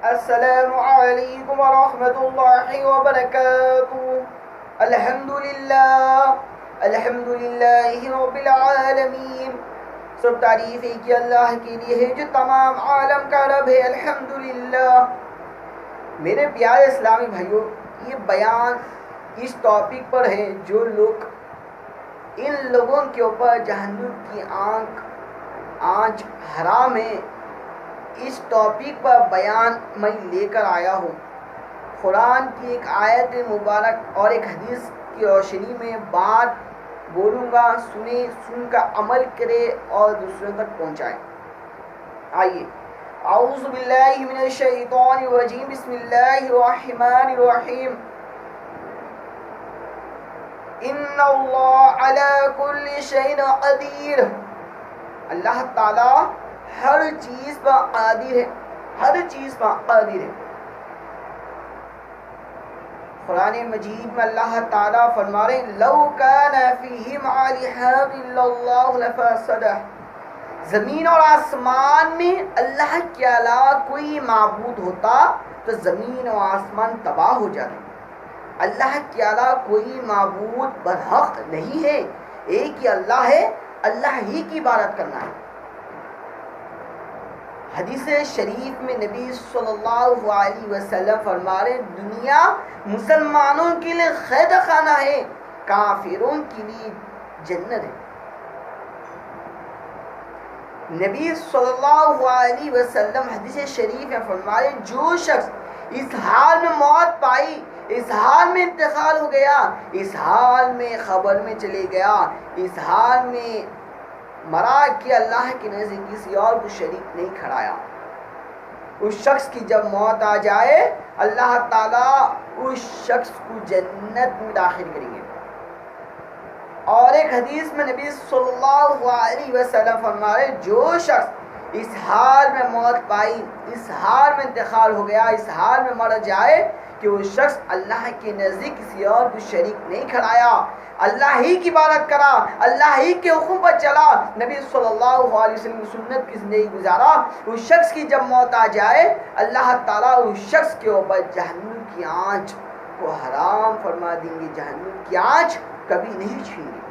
السلام علیکم ورحمۃ اللہ وبرکاتہ۔ الحمد للہ رب العالمین۔ سب تعریف ایک اللہ کے لیے ہے جو تمام عالم کا رب ہے۔ الحمدللہ۔ میرے پیارے اسلامی بھائیوں، یہ بیان اس ٹاپک پر ہے جو لوگ ان لوگوں کے اوپر جہنم کی آنچ حرام ہے، اس ٹاپک پر بیان میں لے کر آیا ہوں۔ قرآن کی ایک آیت مبارک اور ایک حدیث کی روشنی میں بات بولوں گا، سن کر عمل کرے اور دوسروں تک پہنچائے۔ آئیے، اعوذ باللہ من الشیطان الرجیم، بسم اللہ الرحمن الرحیم۔ ان اللہ علی کل شیء قدیر۔ اللہ تعالی ہر چیز پر قادر ہے، ہر چیز پر قادر ہے۔ قرآن مجید میں اللہ تعالیٰ فرما رہے ہیں، لو کان فیہم آلہۃ الا اللہ لفسدہ۔ زمین اور آسمان میں اللہ کے علاوہ کوئی معبود ہوتا تو زمین اور آسمان تباہ ہو جاتے۔ اللہ کے علاوہ کوئی معبود برحق نہیں ہے، ایک ہی اللہ ہے، اللہ ہی کی عبادت کرنا ہے۔ حدیث شریف میں نبی صلی اللہ علیہ وسلم فرما رہے ہیں، دنیا مسلمانوں کے لیے قید خانہ ہے، کافروں کے لیے جنت ہے۔ نبی صلی اللہ علیہ وسلم حدیث شریف میں فرما رہے ہیں، جو شخص اس حال میں موت پائی، اس حال میں انتقال ہو گیا، اس حال میں خبر میں چلے گیا، اس حال میں مرا کہ اللہ کے نزد کسی اور کو شریک نہیں کھڑایا، اس شخص کی جب موت آ جائے اللہ تعالیٰ اس شخص کو جنت میں داخل کریں گے۔ اور ایک حدیث میں نبی صلی اللہ علیہ وسلم فرما رہے، جو شخص اس حال میں موت پائی، اس حال میں انتقال ہو گیا، اس حال میں مر جائے کہ وہ شخص اللہ کے نزدیک کسی اور کو شریک نہیں کھڑایا، اللہ ہی کی عبادت کرا، اللہ ہی کے حکم پر چلا، نبی صلی اللہ علیہ وسلم کی سنت کی زندگی گزارا، اس شخص کی جب موت آ جائے اللہ تعالیٰ اس شخص کے اوپر جہنم کی آنچ کو حرام فرما دیں گے، جہنم کی آنچ کبھی نہیں چھینیں گے۔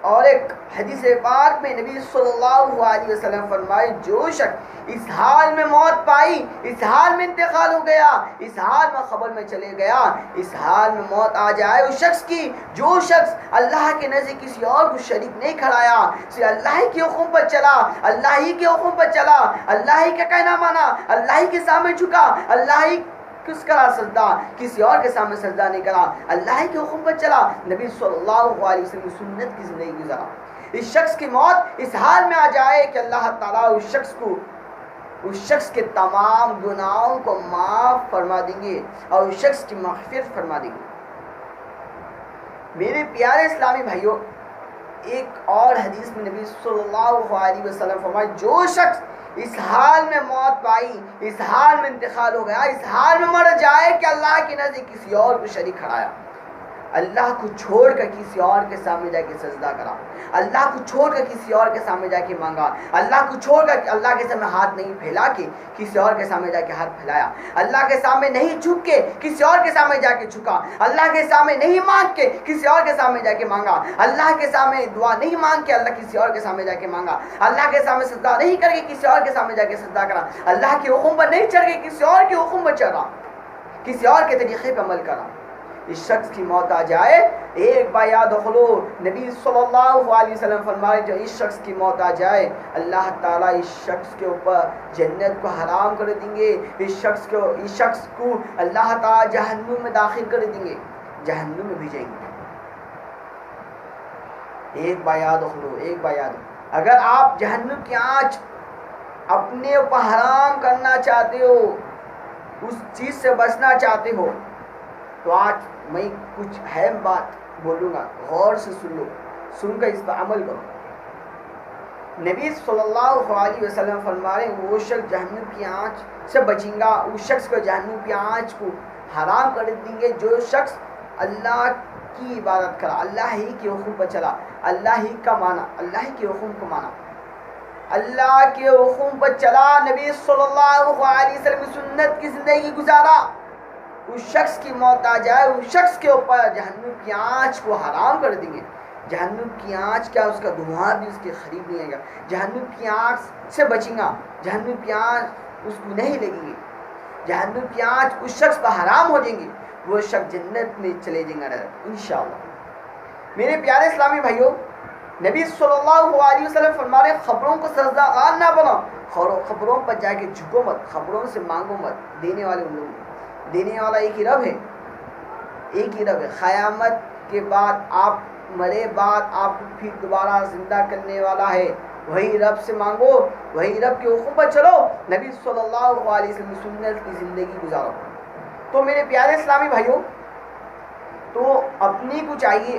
اور ایک حدیث پاک میں نبی صلی اللہ علیہ وسلم فرمائے، جو شخص اس حال میں موت پائی، اس حال میں انتقال ہو گیا، اس حال میں خبر میں چلے گیا، اس حال میں موت آ جائے اس شخص کی، جو شخص اللہ کے نزد کسی اور کو شریک نہیں کھڑایا، صرف اللہ کے حکم پر چلا، اللہ ہی کے حکم پر چلا، اللہ ہی کا کہنا مانا، اللہ ہی کے سامنے جھکا، اللہ ہی کس کرا سجدہ، کسی اور کے سامنے سجدہ نہیں کرا، اللہ کے حکم پر چلا، نبی صلی اللہ علیہ وسلم کی سنت کی زندگی گزارا۔ اس شخص کی موت اس حال میں آ جائے کہ اللہ تعالیٰ اس شخص کے تمام گناہوں کو معاف فرما دیں گے اور اس شخص کی مغفرت فرما دیں گے۔ میرے پیارے اسلامی بھائیوں، ایک اور حدیث میں نبی صلی اللہ علیہ وسلم فرمائے، جو شخص اس حال میں موت پائی، اس حال میں انتقال ہو گیا، اس حال میں مر جائے کہ اللہ کے نزد کسی اور کو شریک کھڑایا، اللہ کو چھوڑ کر کسی اور کے سامنے جا کے سجدہ کرا، اللہ کو چھوڑ کر کسی اور کے سامنے جا کے مانگا، اللہ کو چھوڑ کر اللہ کے سامنے ہاتھ نہیں پھیلا کے کسی اور کے سامنے جا کے ہاتھ پھیلایا، اللہ کے سامنے نہیں جھک کے کسی اور کے سامنے جا کے جھکا، اللہ کے سامنے نہیں مانگ کے کسی اور کے سامنے جا کے مانگا، اللہ کے سامنے دعا نہیں مانگ کے اللہ کسی اور کے سامنے جا کے مانگا، اللہ کے سامنے سجدہ نہیں کر کے کسی اور کے سامنے جا کے سجدہ کرا، اللہ کے حکم پر نہیں چڑھ کے کسی اور کے حکم پر چڑھا، کسی اور کے طریقے پر عمل کرا، اس شخص کی موت آ جائے، ایک بار یاد رکھو، نبی صلی اللہ علیہ وسلم فرمائے، جو اس شخص کی موت آ جائے اللہ تعالیٰ اس شخص کے اوپر جنت کو حرام کر دیں گے، اس شخص کو اللہ تعالیٰ جہنم میں داخل کر دیں گے، جہنم میں بھیجیں گے۔ ایک بار یاد رکھو، ایک بار یاد رکھو، اگر آپ جہنم کی آنچ اپنے اوپر حرام کرنا چاہتے ہو، اس چیز سے بچنا چاہتے ہو، تو آج میں کچھ اہم بات بولوں گا، غور سے سن لو، سن کر اس پر عمل کرو۔ نبی صلی اللہ علیہ وسلم فرما رہے ہیں، وہ شخص جہنم کی آنچ سے بچیں گا، اس شخص کو جہنم کی آنچ کو حرام کر دیں گے جو شخص اللہ کی عبادت کرا، اللہ ہی کے حکم پر چلا، اللہ ہی کا مانا، اللہ ہی کے حکم کو مانا۔ اللہ کے حکم پر چلا، نبی صلی اللہ علیہ وسلم کی سنت کی زندگی گزارا، اس شخص کی موت آ جائے اس شخص کے اوپر جہنم کی آنچ کو حرام کر دیں گے۔ جہنم کی آنچ کیا، اس کا دھواں بھی اس کے قریب نہیں آئے گا، جہنم کی آنچ سے بچیں گا، جہنم کی آنچ اس کو نہیں لگیں گی، جہنم کی آنچ اس شخص پر حرام ہو جائیں گی، وہ شخص جنت میں چلے جائیں گے انشاءاللہ۔ میرے پیارے اسلامی بھائیوں، نبی صلی اللہ علیہ وسلم فرما رہے خبروں کو سرزدگان نہ بناؤ، خبروں پر جا کے جھکو مت، خبروں سے مانگو مت، دینے والے ان لوگ، دینے والا ایک ہی رب ہے، ایک ہی رب ہے۔ قیامت کے بعد آپ مرے بعد آپ کو پھر دوبارہ زندہ کرنے والا ہے، وہی رب سے مانگو، وہی رب کے حکم پر چلو، نبی صلی اللہ علیہ وسلم کی سنت کی زندگی گزارو۔ تو میرے پیارے اسلامی بھائیوں، تو اپنی کو چاہیے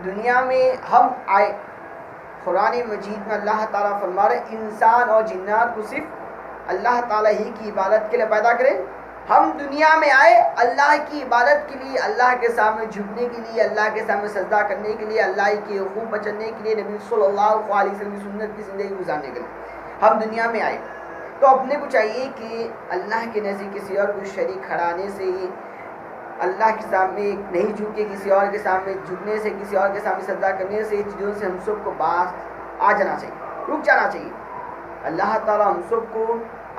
دنیا میں ہم آئے، قرآن مجید میں اللہ تعالیٰ فرما رہے انسان اور جنات کو صرف اللہ تعالیٰ ہی کی عبادت کے لیے پیدا کرے۔ ہم دنیا میں آئے اللہ کی عبادت کے لیے، اللہ کے سامنے جھکنے کے لیے، اللہ کے سامنے سجدہ کرنے کے لیے، اللہ کے حقوق پر چلنے کے لیے، نبی صلی اللہ علیہ وسلم کی سنت کی زندگی گزارنے کے لیے ہم دنیا میں آئے۔ تو اپنے کو چاہیے کہ اللہ کے نزدیک کسی اور کو شریک کھڑانے سے ہی، اللہ کے سامنے نہیں جھک کے کسی اور کے سامنے جھکنے سے، کسی اور کے سامنے سجدہ کرنے سے، چیزوں سے ہم سب کو باز آ جانا چاہیے، رک جانا چاہیے۔ اللہ تعالیٰ ہم سب کو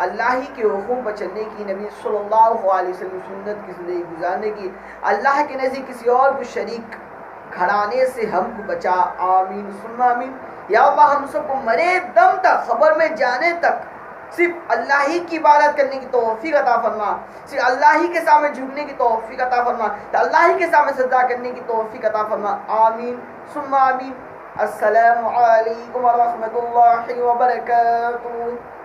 اللہ ہی کے حکم پر چلنے کی، نبی صلی اللہ علیہ وسلم سنت کی زندگی گزارنے کی، اللہ کے نزدیک کسی اور کو شریک کھڑانے سے ہم کو بچا، آمین ثم آمین۔ یا اللہ ہم سب کو مرے دم تک، خبر میں جانے تک صرف اللہ ہی کی عبادت کرنے کی توفیق عطا فرما، صرف اللہ ہی کے سامنے جھکنے کی توفیق عطا فرما، اللہ ہی کے سامنے سجدہ کرنے کی توفیق عطا فرما، آمین ثم آمین۔ السلام علیکم ورحمۃ اللہ وبرکاتہ۔